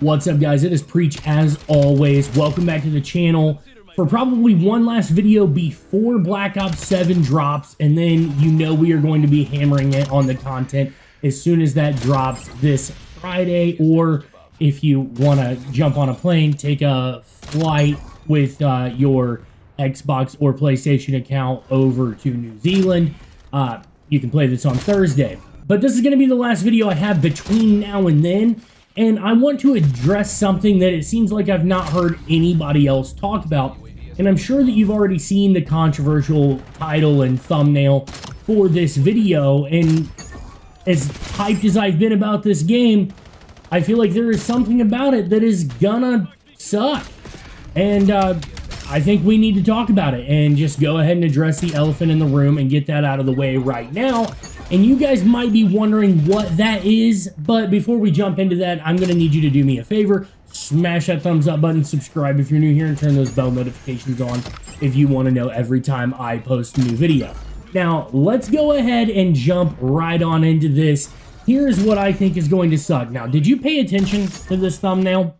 What's up, guys? It is Preach as always. Welcome back to the channel for probably one last video before Black Ops 7 drops, and then we are going to be hammering it on the content as soon as that drops this Friday, or if you want to jump on a plane, take a flight with your Xbox or PlayStation account over to New Zealand. You can play this on Thursday. But this is going to be the last video I have between now and then. And I want to address something that it seems like I've not heard anybody else talk about. And I'm sure that you've already seen the controversial title and thumbnail for this video. And as hyped as I've been about this game, I feel like there is something about it that is gonna suck. And I think we need to talk about it and just go ahead and address the elephant in the room and get that out of the way right now. And you guys might be wondering what that is, but before we jump into that, I'm going to need you to do me a favor. Smash that thumbs up button, subscribe if you're new here, and turn those bell notifications on if you want to know every time I post a new video. Now, let's go ahead and jump right on into this. Here's what I think is going to suck. Now, did you pay attention to this thumbnail?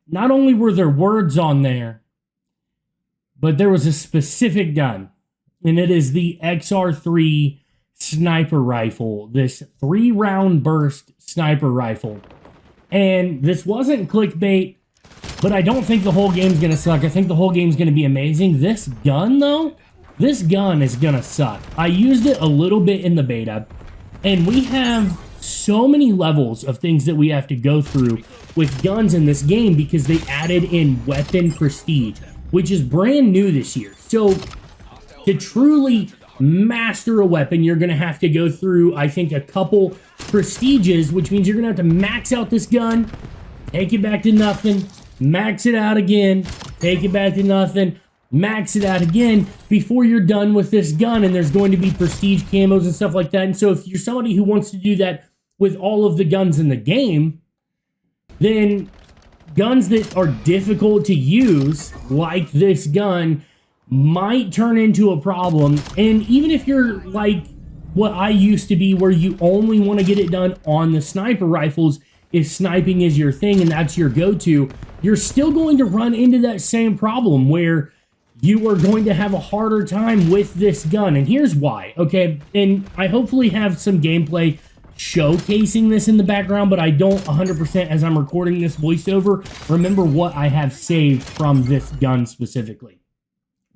Not only were there words on there, but there was a specific gun, and it is the XR3 sniper rifle, this 3-round burst sniper rifle. And this wasn't clickbait, but I don't think the whole game's gonna suck. I think the whole game's gonna be amazing. This gun, though, this gun is gonna suck. I used it a little bit in the beta, and we have so many levels of things that we have to go through with guns in this game because they added in weapon prestige, which is brand new this year. So to truly master a weapon, you're going to have to go through, I think, a couple prestiges, which means you're going to have to max out this gun, take it back to nothing, max it out again, take it back to nothing, max it out again before you're done with this gun. And there's going to be prestige camos and stuff like that. And so if you're somebody who wants to do that with all of the guns in the game, then guns that are difficult to use, like this gun, might turn into a problem. And even if you're like what I used to be, where you only want to get it done on the sniper rifles, if sniping is your thing and that's your go-to, you're still going to run into that same problem where you are going to have a harder time with this gun. And here's why, okay? And I hopefully have some gameplay showcasing this in the background, but I don't 100%, as I'm recording this voiceover, remember what I have saved from this gun specifically.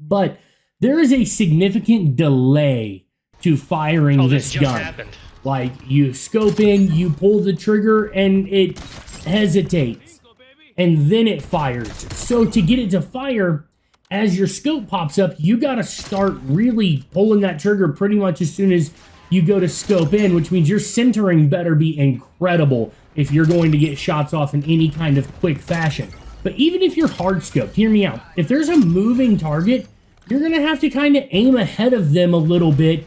But there is a significant delay to firing this gun. Happened. Like, you scope in, you pull the trigger, and it hesitates, and then it fires. So to get it to fire, as your scope pops up, you gotta start really pulling that trigger pretty much as soon as you go to scope in, which means your centering better be incredible if you're going to get shots off in any kind of quick fashion. But even if you're hard scoped, hear me out. If there's a moving target, you're going to have to kind of aim ahead of them a little bit.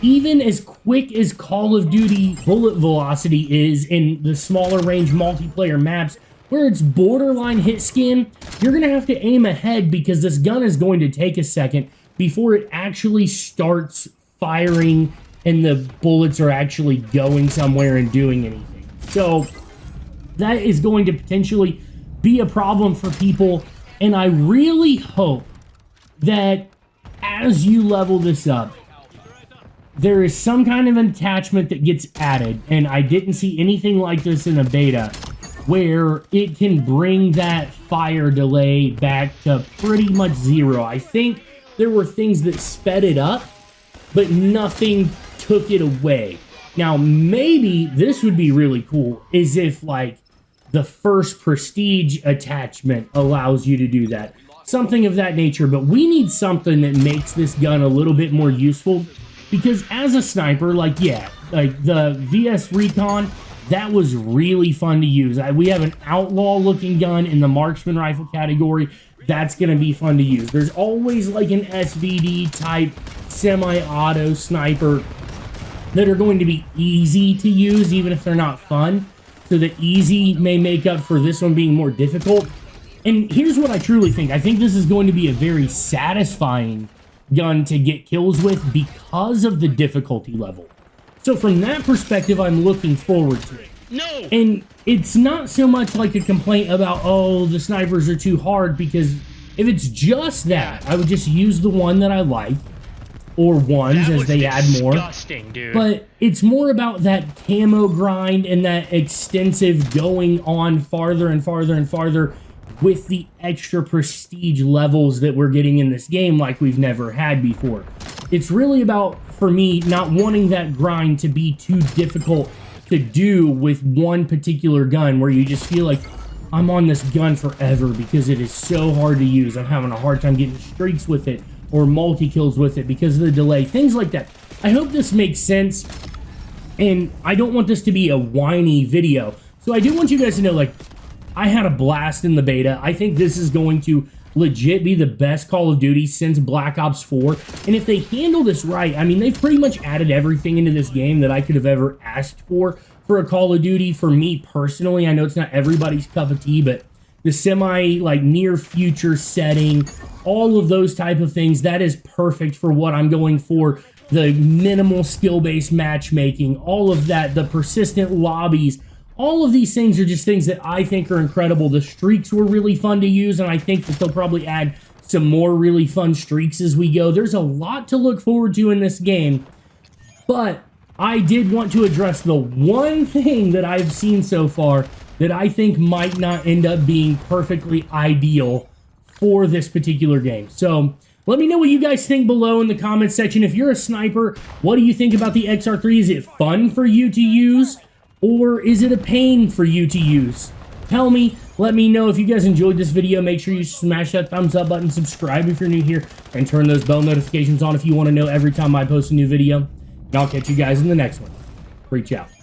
Even as quick as Call of Duty bullet velocity is in the smaller range multiplayer maps, where it's borderline hit scan, you're going to have to aim ahead because this gun is going to take a second before it actually starts firing and the bullets are actually going somewhere and doing anything. So that is going to potentially be a problem for people, and I really hope that as you level this up, there is some kind of attachment that gets added, and I didn't see anything like this in the beta, where it can bring that fire delay back to pretty much zero. I think there were things that sped it up, but nothing took it away. Now, maybe this would be really cool, is if, like, the first prestige attachment allows you to do that. Something of that nature, but we need something that makes this gun a little bit more useful, because as a sniper, like, yeah, like the VS Recon, that was really fun to use. We have an outlaw looking gun in the marksman rifle category. That's going to be fun to use. There's always like an SVD type semi-auto sniper that are going to be easy to use, even if they're not fun. So the easy may make up for this one being more difficult. And here's what I truly think. I think this is going to be a very satisfying gun to get kills with because of the difficulty level. So from that perspective, I'm looking forward to it. No! And it's not so much like a complaint about, oh, the snipers are too hard, because if it's just that, I would just use the one that I like, or ones as they add more. Disgusting, dude. But it's more about that camo grind and that extensive going on farther and farther and farther with the extra prestige levels that we're getting in this game like we've never had before. It's really about, for me, not wanting that grind to be too difficult to do with one particular gun where you just feel like I'm on this gun forever because it is so hard to use. I'm having a hard time getting streaks with it or multi-kills with it because of the delay, things like that. I hope this makes sense, and I don't want this to be a whiny video. So I do want you guys to know, like, I had a blast in the beta. I think this is going to legit be the best Call of Duty since Black Ops 4. And if they handle this right, I mean, they've pretty much added everything into this game that I could have ever asked for a Call of Duty. For me personally, I know it's not everybody's cup of tea, but the semi, like, near future setting, all of those type of things, that is perfect for what I'm going for. The minimal skill-based matchmaking, all of that, the persistent lobbies, all of these things are just things that I think are incredible. The streaks were really fun to use, and I think that they'll probably add some more really fun streaks as we go. There's a lot to look forward to in this game, but I did want to address the one thing that I've seen so far that I think might not end up being perfectly ideal for this particular game. So let me know what you guys think below in the comments section. If you're a sniper, what do you think about the XR3? Is it fun for you to use, or is it a pain for you to use? Tell me. Let me know. If you guys enjoyed this video, make sure you smash that thumbs up button, subscribe if you're new here, and turn those bell notifications on if you want to know every time I post a new video. And I'll catch you guys in the next one. Reach out.